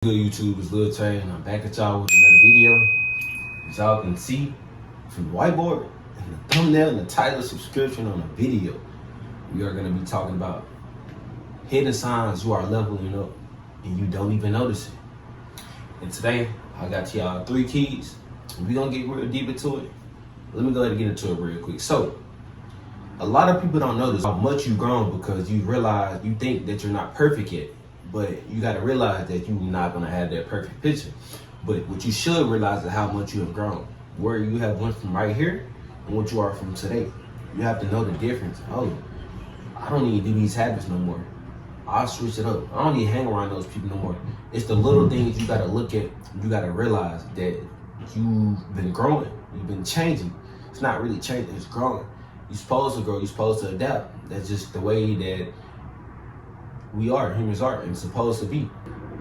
Good YouTube, it's Lil Trey, and I'm back at y'all with another video. As y'all can see from the whiteboard and the thumbnail and the title subscription on the video, we are going to be talking about hidden signs you are leveling up and you don't even notice it. And today, I got y'all 3 keys. We're going to get real deep into it. Let me go ahead and get into it real quick. So, a lot of people don't notice how much you've grown because you realize you think that you're not perfect yet. But you got to realize that you're not going to have that perfect picture. But what you should realize is how much you have grown. Where you have went from right here and what you are from today. You have to know the difference. Oh, I don't need to do these habits no more. I'll switch it up. I don't need to hang around those people no more. It's the little things you got to look at. You got to realize that you've been growing. You've been changing. It's not really changing. It's growing. You're supposed to grow. You're supposed to adapt. That's just the way that we are, humans are, and supposed to be.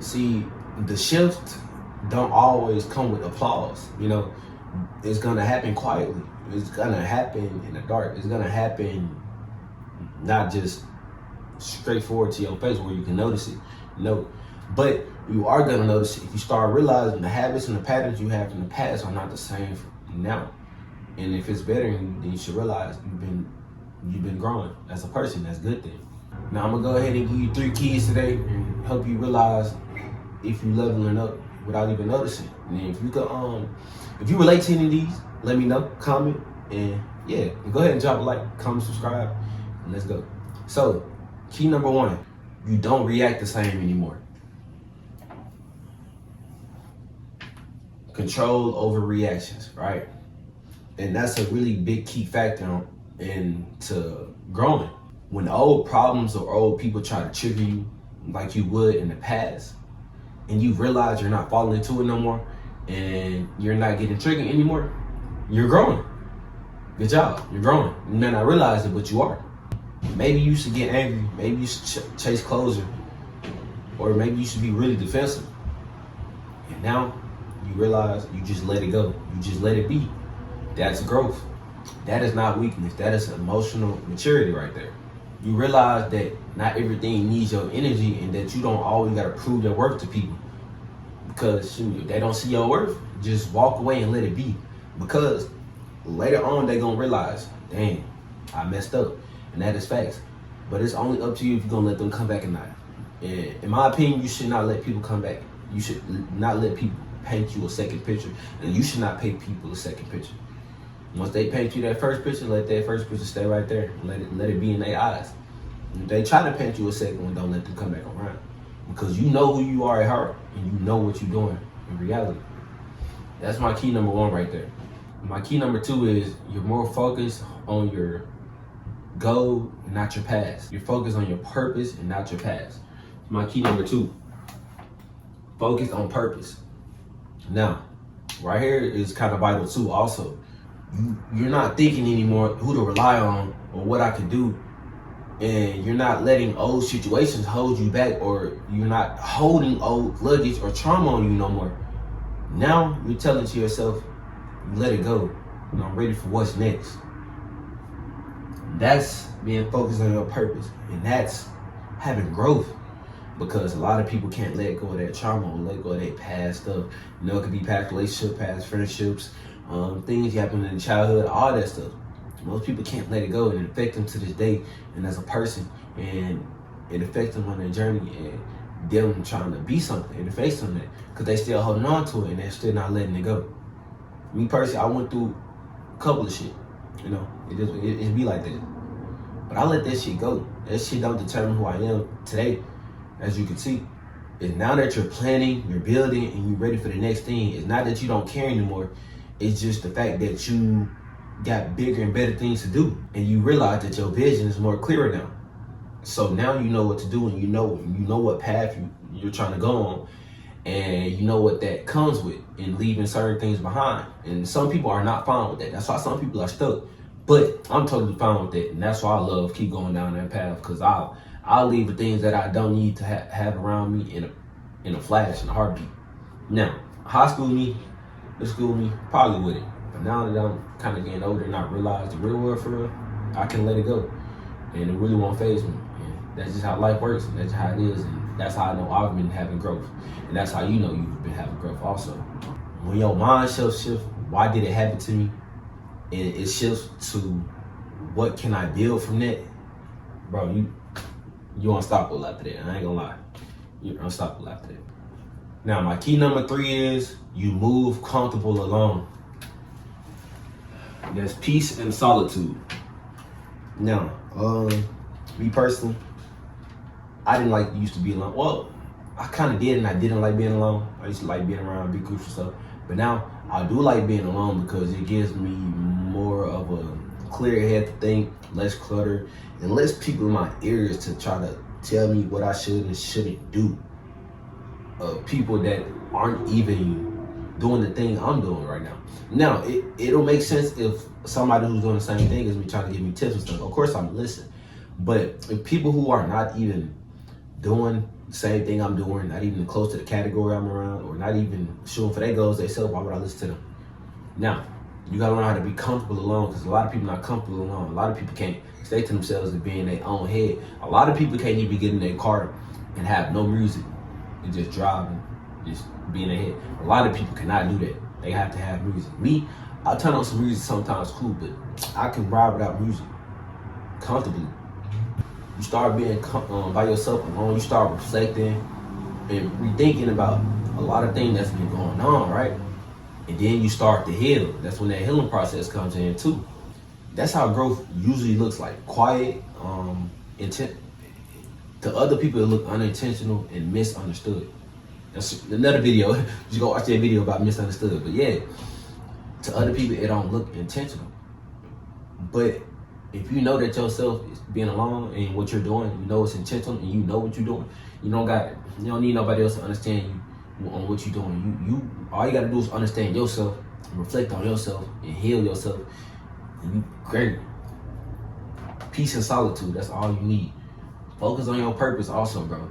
See, the shift don't always come with applause. You know, it's gonna happen quietly. It's gonna happen in the dark. It's gonna happen not just straightforward to your face where you can notice it. No, but you are gonna notice it if you start realizing the habits and the patterns you have in the past are not the same now. And if it's better, then you should realize you've been growing as a person. That's a good thing. Now I'm gonna go ahead and give you 3 keys today and help you realize if you're leveling up without even noticing. And if you could, if you relate to any of these, let me know, comment, and yeah, go ahead and drop a like, comment, subscribe, and let's go. So, key number 1, you don't react the same anymore. Control over reactions, right? And that's a really big key factor into growing. When old problems or old people try to trigger you like you would in the past, and you realize you're not falling into it no more, and you're not getting triggered anymore, you're growing. Good job, you're growing. You may not realize it, but you are. Maybe you should get angry, maybe you should chase closure, or maybe you should be really defensive. And now you realize you just let it go. You just let it be. That's growth. That is not weakness. That is emotional maturity right there. You realize that not everything needs your energy and that you don't always got to prove your worth to people. Because shoot, if they don't see your worth, just walk away and let it be. Because later on, they're going to realize, dang, I messed up. And that is facts. But it's only up to you if you're going to let them come back or not. And in my opinion, you should not let people come back. You should not let people paint you a second picture. And you should not paint people a second picture. Once they paint you that first picture, let that first picture stay right there. Let it be in their eyes. If they try to paint you a second one, don't let them come back around. Because you know who you are at heart and you know what you're doing in reality. That's my key number 1 right there. My key number 2 is you're more focused on your goal and not your past. You're focused on your purpose and not your past. My key number 2, focus on purpose. Now, right here is kind of vital too also. You're not thinking anymore who to rely on or what I can do, and you're not letting old situations hold you back, or you're not holding old luggage or trauma on you no more. Now you're telling to yourself, let it go, and I'm ready for what's next. That's being focused on your purpose, and that's having growth. Because a lot of people can't let go of that trauma or let go of that past stuff. You know, it could be past relationships, past friendships, things happened in childhood, all that stuff. Most people can't let it go, and it affects them to this day and as a person, and it affects them on their journey and them trying to be something. It affects them that because they still holding on to it and they're still not letting it go. Me personally, I went through a couple of shit. You know, it be like that. But I let that shit go. That shit don't determine who I am today. As you can see, is now that you're planning, you're building, and you're ready for the next thing. It's not that you don't care anymore. It's just the fact that you got bigger and better things to do, and you realize that your vision is more clearer now. So now you know what to do, and you know what path you're trying to go on, and you know what that comes with, and leaving certain things behind. And some people are not fine with that. That's why some people are stuck. But I'm totally fine with that, and that's why I love keep going down that path, because I'll leave the things that I don't need to have around me in a flash, in a heartbeat. Now, high school me, middle school me, probably with it. But now that I'm kind of getting older and I realize the real world for real, I can let it go. And it really won't faze me. And that's just how life works, and that's how it is. And That's how I know I've been having growth. And that's how you know you've been having growth also. When your mind shifts, why did it happen to me? And it shifts to what can I build from that? Bro, you unstoppable after that. I ain't gonna lie. You're unstoppable after that. Now, my key number 3 is you move comfortable alone. There's peace and solitude. Now, me personally, I didn't like used to be alone. Well, I kind of did, and I didn't like being alone. I used to like being around big groups and stuff. But now I do like being alone because it gives me more of a clear head to think, less clutter, and less people in my ears to try to tell me what I should and shouldn't do. People that aren't even doing the thing I'm doing right now. Now, it'll make sense if somebody who's doing the same thing as me trying to give me tips and stuff. Of course, I'm listening. But if people who are not even doing the same thing I'm doing, not even close to the category I'm around, or not even shooting for their goals themselves, why would I listen to them? Now, you gotta learn how to be comfortable alone, because a lot of people not comfortable alone. A lot of people can't stay to themselves and be in their own head. A lot of people can't even get in their car and have no music and just drive and just be in their head. A lot of people cannot do that. They have to have music. Me, I turn on some music sometimes, cool, but I can ride without music comfortably. You start being by yourself alone, you start reflecting and rethinking about a lot of things that's been going on, right? And then you start to heal. That's when that healing process comes in too. That's how growth usually looks like. Quiet, intent. To other people, it look unintentional and misunderstood. That's another video. You go watch that video about misunderstood. But yeah, to other people, it don't look intentional. But if you know that yourself is being alone and what you're doing, you know it's intentional and you know what you're doing, you don't need nobody else to understand you on what you're doing. You all you gotta do is understand yourself, reflect on yourself, and heal yourself. And you great. Peace and solitude, that's all you need. Focus on your purpose also, bro.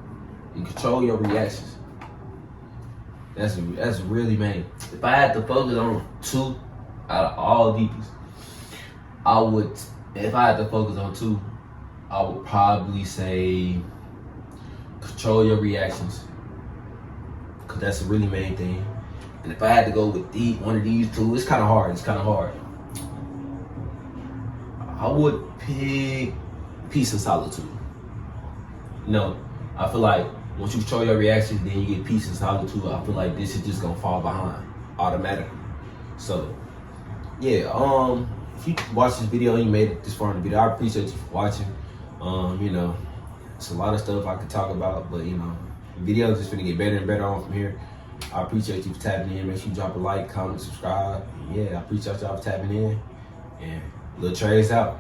And control your reactions. That's really main. If I had to focus on 2 out of all these, if I had to focus on 2, I would probably say control your reactions, because that's the really main thing. And if I had to go with one of these 2, it's kind of hard. I would pick peace and solitude. You know, I feel like once you control your reactions, then you get peace and solitude. I feel like this is just gonna fall behind automatically. So, yeah, if you watch this video and you made it this far in the video, I appreciate you for watching. You know, it's a lot of stuff I could talk about, but you know, the videos just gonna get better and better on from here. I appreciate you for tapping in. Make sure you drop a like, comment, subscribe. Yeah, I appreciate y'all for tapping in. And Lil Trey's out.